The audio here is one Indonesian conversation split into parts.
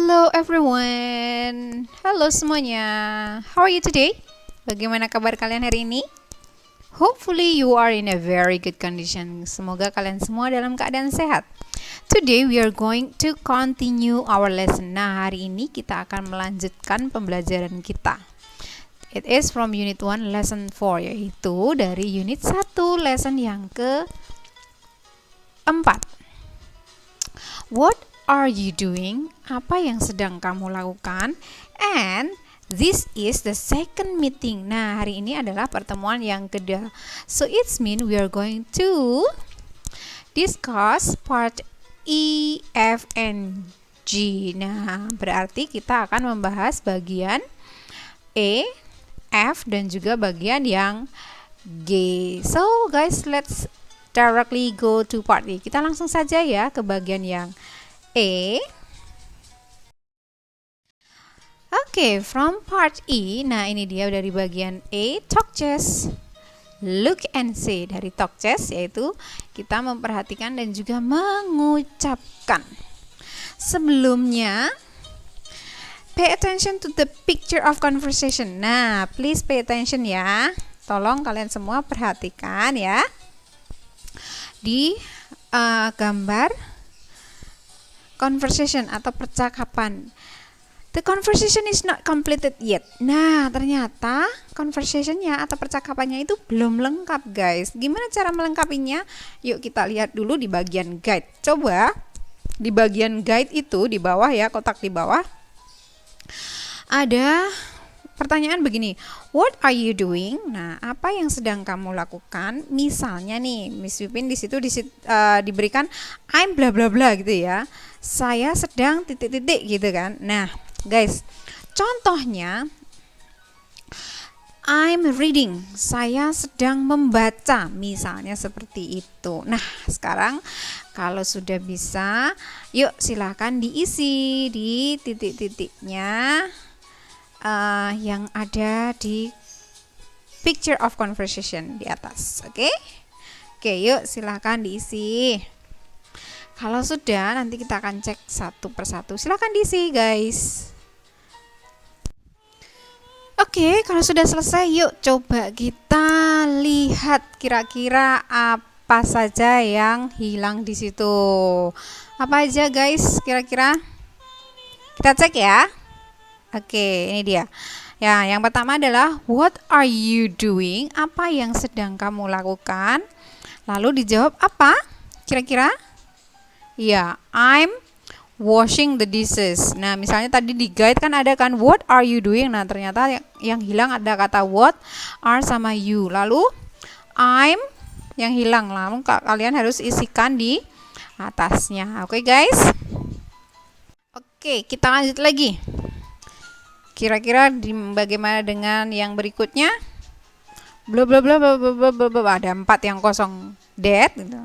Hello everyone. Halo semuanya. How are you today? Bagaimana kabar kalian hari ini? Hopefully you are in a very good condition. Semoga kalian semua dalam keadaan sehat. Today we are going to continue our lesson. Nah, hari ini kita akan melanjutkan pembelajaran kita. It is from unit 1 lesson 4, yaitu dari unit 1 lesson yang ke-4. What are you doing? Apa yang sedang kamu lakukan? And this is the second meeting. Nah, hari ini adalah pertemuan yang kedua. So it's mean we are going to discuss part E, F, and G. Nah, berarti kita akan membahas bagian E, F, dan juga bagian yang G. So guys, let's directly go to part E. Kita langsung saja ya ke bagian yang E. Oke, from part E. Nah, ini dia dari bagian E, talk chess, look and say. Dari talk chess yaitu kita memperhatikan dan juga mengucapkan. Sebelumnya, pay attention to the picture of conversation. Nah, please pay attention ya. Tolong kalian semua perhatikan ya. Di gambar conversation atau percakapan. The conversation is not completed yet. Nah, ternyata conversationnya atau percakapannya itu belum lengkap, guys. Gimana cara melengkapinya? Yuk kita lihat dulu di bagian guide. Coba di bagian guide itu di bawah ya, kotak di bawah. Ada pertanyaan begini, what are you doing? Nah, apa yang sedang kamu lakukan? Misalnya nih, Miss Wipin di situ diberikan I'm bla bla bla gitu ya. Saya sedang titik-titik gitu kan. Nah, guys, contohnya I'm reading. Saya sedang membaca, misalnya seperti itu. Nah, sekarang kalau sudah bisa, yuk silakan diisi di titik-titiknya yang ada di picture of conversation di atas. Oke, yuk silakan diisi. Kalau sudah, nanti kita akan cek satu persatu. Silakan diisi, guys. Oke, kalau sudah selesai, yuk coba kita lihat kira-kira apa saja yang hilang di situ. Apa aja, guys? Kira-kira kita cek ya. Oke, ini dia. Ya, yang pertama adalah what are you doing? Apa yang sedang kamu lakukan? Lalu dijawab apa? Kira-kira? Ya, I'm washing the dishes. Nah, misalnya tadi di guide kan ada kan what are you doing? Nah, ternyata yang hilang ada kata what, are sama you. Lalu I'm yang hilang. Lalu kalian harus isikan di atasnya. Oke, guys? Oke, kita lanjut lagi. Kira-kira bagaimana dengan yang berikutnya? Bla bla bla bla bla bla bla. Ada 4 yang kosong. Dad gitu.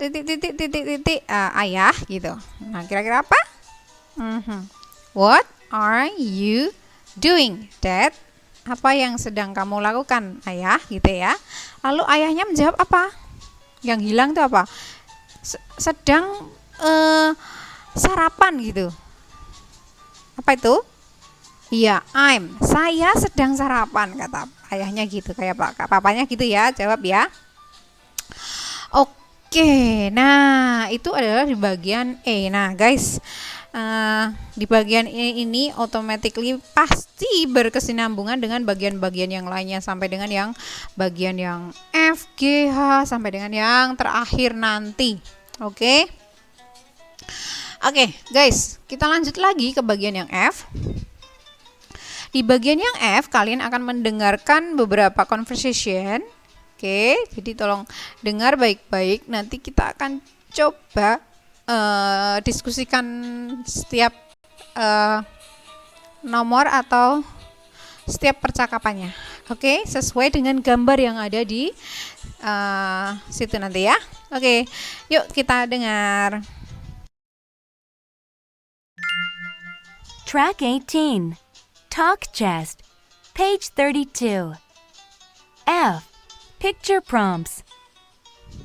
Titik ayah gitu. Nah, kira-kira apa? What are you doing, Dad? Apa yang sedang kamu lakukan, ayah? Gitu ya. Lalu ayahnya menjawab apa? Yang hilang itu apa? Sedang sarapan gitu. Apa itu? Iya, saya sedang sarapan, kata ayahnya gitu, kayak papanya gitu ya, jawab ya. Oke, nah itu adalah di bagian E. Nah guys, di bagian E ini automatically pasti berkesinambungan dengan bagian-bagian yang lainnya sampai dengan yang bagian yang F, G, H sampai dengan yang terakhir nanti. Oke, guys, kita lanjut lagi ke bagian yang F. Di bagian yang F, kalian akan mendengarkan beberapa conversation. Oke, jadi tolong dengar baik-baik. Nanti kita akan coba diskusikan setiap nomor atau setiap percakapannya. Oke, sesuai dengan gambar yang ada di situ nanti ya. Oke, yuk kita dengar. Track 18. Talk chess. Page 32. F. Picture prompts.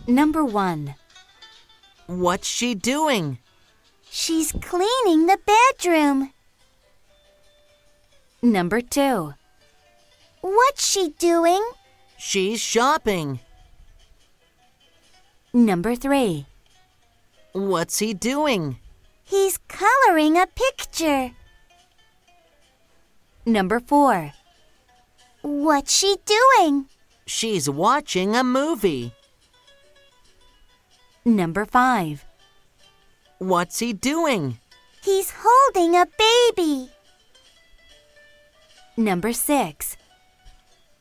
Number 1. What's she doing? She's cleaning the bedroom. Number 2. What's she doing? She's shopping. Number 3. What's he doing? He's coloring a picture. Number 4. What's she doing? She's watching a movie. Number 5. What's he doing? He's holding a baby. Number 6.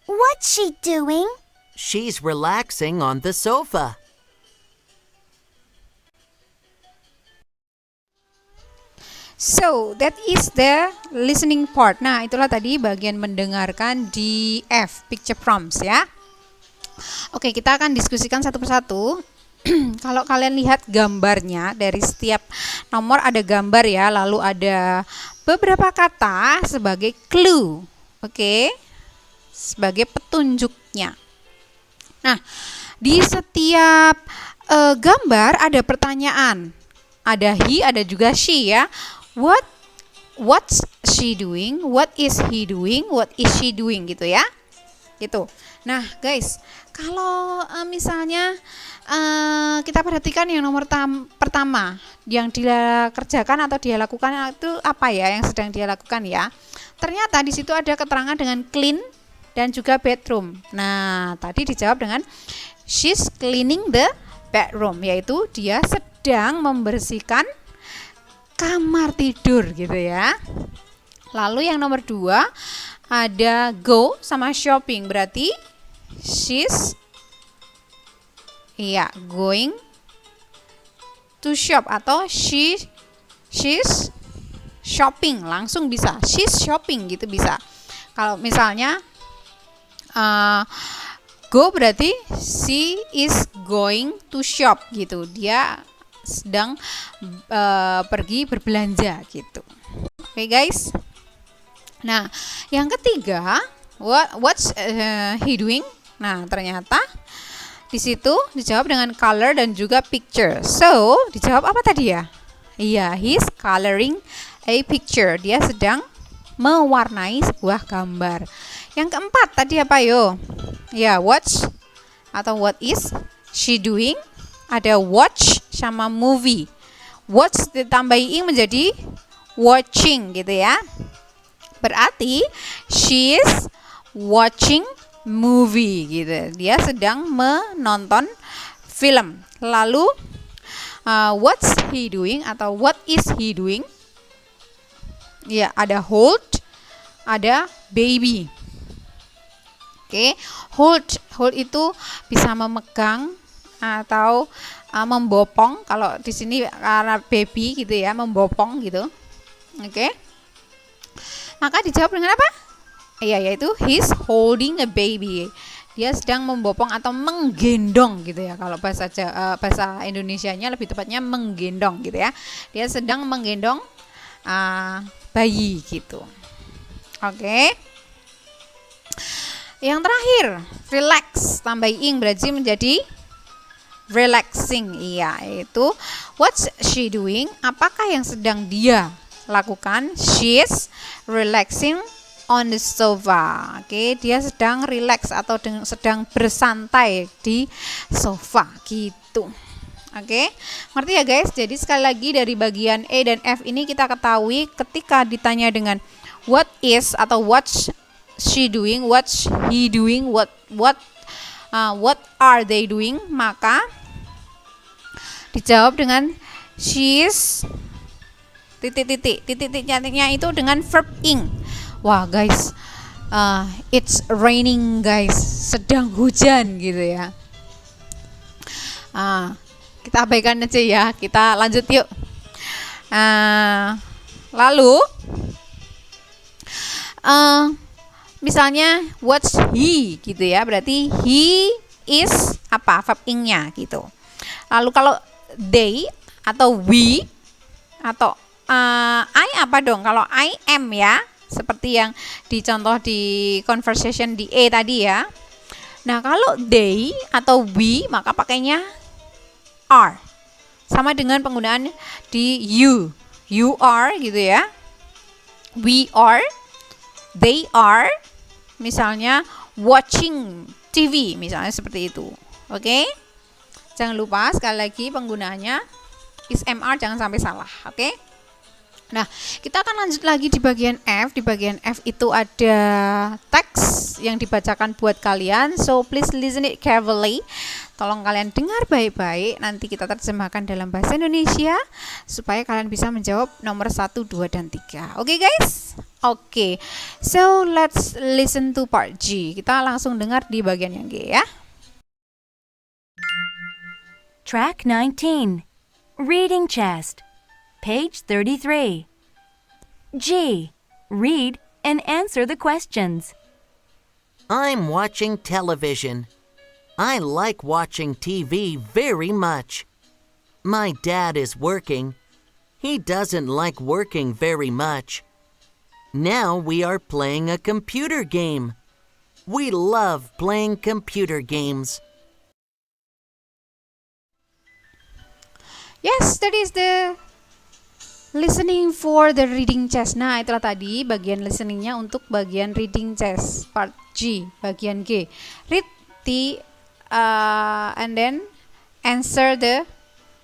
What's she doing? She's relaxing on the sofa. So, that is the listening part. Nah, itulah tadi bagian mendengarkan di F, picture prompts ya. Oke, kita akan diskusikan satu persatu. Kalau kalian lihat gambarnya, dari setiap nomor ada gambar ya, lalu ada beberapa kata sebagai clue. Oke, sebagai petunjuknya. Nah, di setiap gambar ada pertanyaan. Ada he, ada juga she ya. What's she doing? What is he doing? What is she doing gitu ya. Gitu. Nah, guys, kalau misalnya kita perhatikan yang nomor pertama yang dia kerjakan atau dia lakukan itu apa ya yang sedang dia lakukan ya. Ternyata di situ ada keterangan dengan clean dan juga bedroom. Nah, tadi dijawab dengan she's cleaning the bedroom, yaitu dia sedang membersihkan kamar tidur gitu ya. Lalu yang nomor 2 ada go sama shopping, berarti she's going to shop atau she's shopping, langsung bisa she's shopping gitu bisa. Kalau misalnya go berarti she is going to shop gitu, dia sedang pergi berbelanja gitu. Oke, guys. Nah, yang ketiga, what's he doing? Nah, ternyata di situ dijawab dengan color dan juga picture. So, dijawab apa tadi ya? Iya, he's coloring a picture. Dia sedang mewarnai sebuah gambar. Yang keempat tadi apa yo? Ya, watch atau what is she doing? Ada watch sama movie. Watch ditambah ing menjadi watching gitu ya. Berarti she is watching movie gitu. Dia sedang menonton film. Lalu what's he doing atau what is he doing? Ya, ada hold, ada baby. Oke, hold itu bisa memegang atau membopong. Kalau di sini karena baby gitu ya, membopong gitu. Oke. Maka dijawab dengan apa? Iya, yaitu he's holding a baby. Dia sedang membopong atau menggendong gitu ya. Kalau bahasa Indonesianya lebih tepatnya menggendong gitu ya. Dia sedang menggendong bayi gitu. Oke. Yang terakhir, relax tambah ing berarti menjadi relaxing. Iya, itu what's she doing? Apakah yang sedang dia lakukan? She's relaxing on the sofa. Oke, dia sedang relax atau sedang bersantai di sofa gitu. Oke, ngerti ya guys? Jadi sekali lagi dari bagian E dan F ini kita ketahui ketika ditanya dengan what is atau what's she doing, what's he doing, what are they doing, maka dijawab dengan she's titik-titiknya itu dengan verb ing. Wah guys, it's raining guys, sedang hujan gitu ya. Kita abaikan aja ya, kita lanjut yuk. Lalu misalnya what's he gitu ya, berarti he is apa verb ing-nya gitu. Lalu kalau they atau we atau I apa dong? Kalau I am ya, seperti yang dicontoh di conversation di E tadi ya. Nah, kalau they atau we maka pakainya are. sama dengan penggunaan di you. You are gitu ya. We are, they are, misalnya watching TV, misalnya seperti itu. Oke? Jangan lupa sekali lagi penggunaannya is MR, jangan sampai salah. Oke? Nah, kita akan lanjut lagi di bagian F. Di bagian F itu ada teks yang dibacakan buat kalian. So, please listen it carefully. Tolong kalian dengar baik-baik. Nanti kita terjemahkan dalam bahasa Indonesia supaya kalian bisa menjawab nomor 1, 2, dan 3. Oke, guys? Oke. So, let's listen to part G. Kita langsung dengar di bagian yang G ya. Track 19. Reading chest. Page 33. G. Read and answer the questions. I'm watching television. I like watching TV very much. My dad is working. He doesn't like working very much. Now we are playing a computer game. We love playing computer games. Yes, that is the listening for the reading chest. Nah, itulah tadi bagian listeningnya untuk bagian reading chest part G, bagian G. Read the and then answer the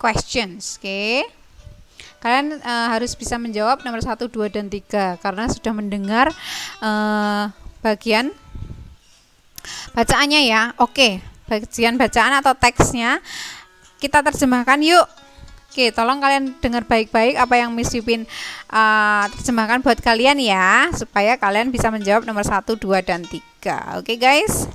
questions. Oke. Kalian harus bisa menjawab nomor 1, 2, dan 3 karena sudah mendengar bagian bacaannya ya. Oke, bagian bacaan atau teksnya kita terjemahkan yuk. Oke, tolong kalian dengar baik-baik apa yang Miss Yupin terjemahkan buat kalian ya, supaya kalian bisa menjawab nomor 1, 2, dan 3. Oke, guys.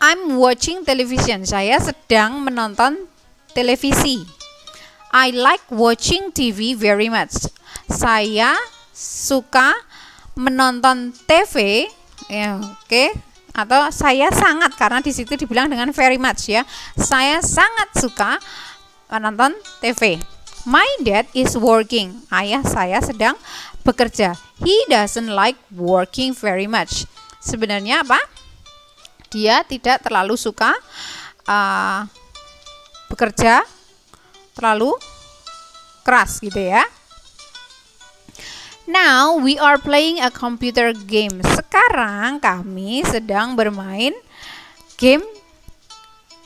I'm watching television. Saya sedang menonton televisi. I like watching TV very much. Saya suka menonton TV. Ya, oke. Atau saya sangat, karena di situ dibilang dengan very much ya. Saya sangat suka menonton TV. My dad is working. Ayah saya sedang bekerja. He doesn't like working very much. Sebenarnya apa? Dia tidak terlalu suka bekerja terlalu keras gitu ya. Now we are playing a computer game. Sekarang kami sedang bermain game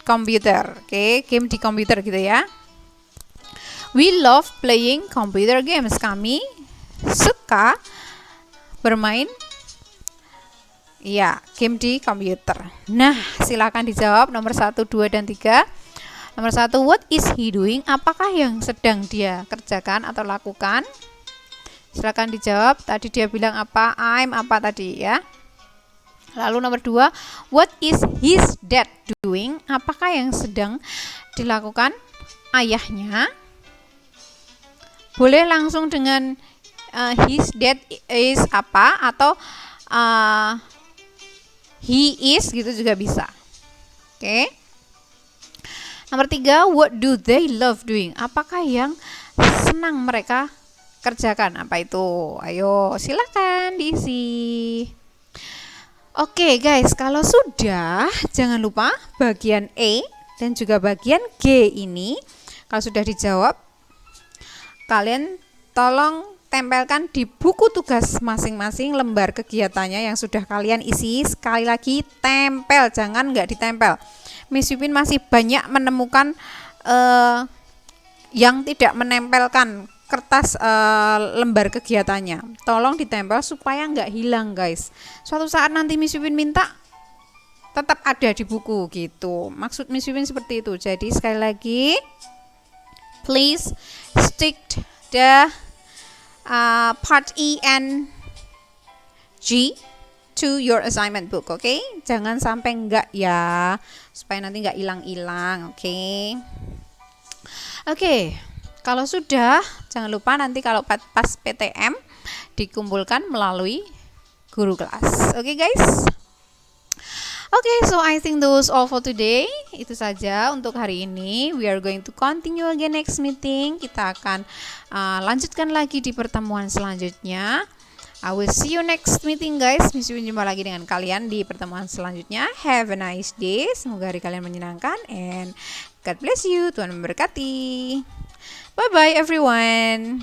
komputer. Oke, game di komputer gitu ya. We love playing computer games. Kami suka bermain game di komputer. Nah, silakan dijawab nomor 1, 2, dan 3. Nomor 1, what is he doing? Apakah yang sedang dia kerjakan atau lakukan? Silakan dijawab. Tadi dia bilang apa? I'm apa tadi ya? Lalu nomor 2, what is his dad doing? Apakah yang sedang dilakukan ayahnya? Boleh langsung dengan his dad is apa atau he is gitu juga bisa. Oke. Nomor 3, what do they love doing? Apakah yang senang mereka kerjakan? Apa itu? Ayo, silakan diisi. Oke, guys, kalau sudah, jangan lupa bagian E dan juga bagian G ini kalau sudah dijawab, kalian tolong tempelkan di buku tugas masing-masing lembar kegiatannya yang sudah kalian isi. Sekali lagi tempel, jangan nggak ditempel. Miss Yupin masih banyak menemukan yang tidak menempelkan kertas lembar kegiatannya. Tolong ditempel supaya nggak hilang, guys. Suatu saat nanti Miss Yupin minta tetap ada di buku gitu. Maksud Miss Yupin seperti itu. Jadi sekali lagi, please stick the part E and G to your assignment book, oke? Jangan sampai enggak ya, supaya nanti enggak hilang-hilang, oke? Oke, kalau sudah, jangan lupa nanti kalau pas PTM dikumpulkan melalui guru kelas, oke guys? Oke, so I think those all for today. Itu saja untuk hari ini. We are going to continue again next meeting. Kita akan lanjutkan lagi di pertemuan selanjutnya. I will see you next meeting, guys. Miss Yupin jumpa lagi dengan kalian di pertemuan selanjutnya. Have a nice day. Semoga hari kalian menyenangkan and God bless you. Tuhan memberkati. Bye-bye everyone.